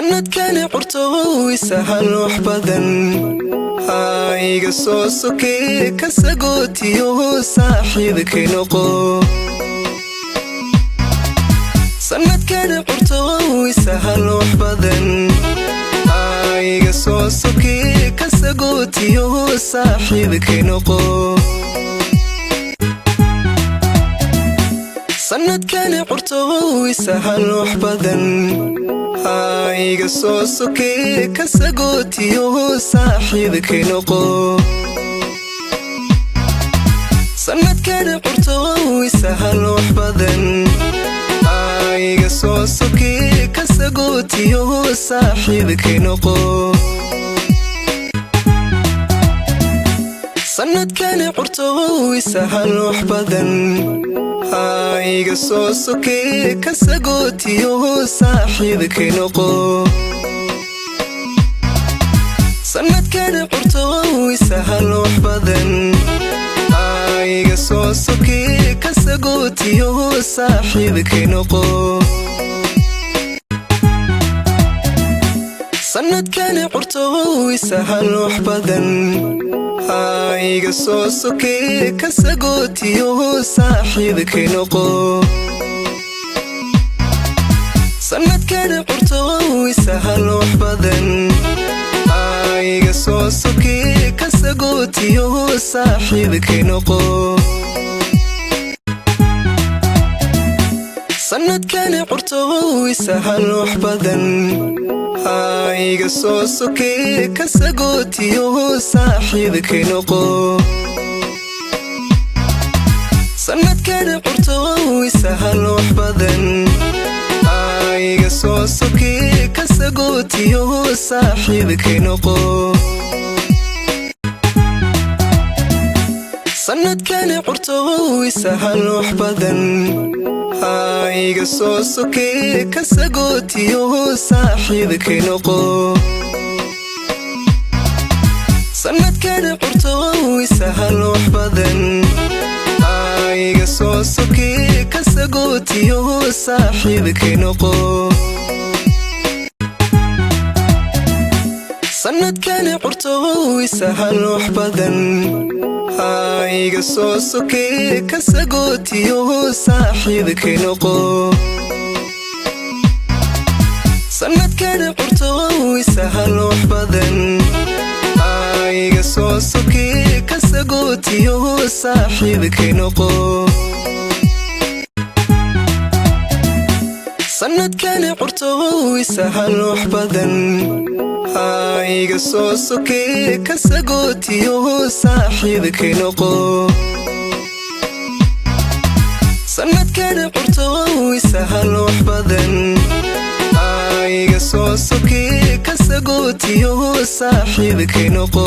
sanadkani qurto isahal wax badan iga soo sokay ka sagootiyo saaxiibkay noqo sanadkani qurto isahal wax badan iga soo sokay ka sagootiyo saaxiibkay noqo sanadkani qurto isahal wax badan iga soo sokay ka sagootiyo saaxiibkay noqo sanadkani qurto isahal wax badan iga soo sokay ka sagootiyo saaxiibkay noqo sanadkani qurto isahal wax badan iga soo sokay ka sagootiyo saaxiibkay noqo sanadkani qurto isahal wax badan iga soo sokay ka sagootiyo saaxiibkay noqo sanadkani qurto isahal wax badan iga soo sokay ka sagootiyo saaxiibkay noqo sanadkani qurto isahal wax badan iga soo sokay ka sagootiyo saaxiibkay noqo sanadkani qurto isahal wax badan iga soo sokay ka sagootiyo saaxiibkay noqo sanadkani qurto isahal wax badan iga soo sokay ka sagootiyo saaxiibkay noqo sanadkani qurto isahal wax badan iga soo sokay ka sagootiyo saaxiibkay noqo sanadkani qurto isahal wax badan iga soo sokay ka sagootiyo saaxiibkay noqo sanadkani qurto isahal wax badan iga soo sokay ka sagootiyo saaxiibkay noqo sanadkani qurto isahal wax badan iga soo sokay ka sagootiyo saaxiibkay noqo sanadkani qurto isahal wax badan iga soo sokay ka sagootiyo saaxiibkay noqo sanadkani qurto isahal wax badan iga soo sokay ka sagootiyo saaxiibkay noqo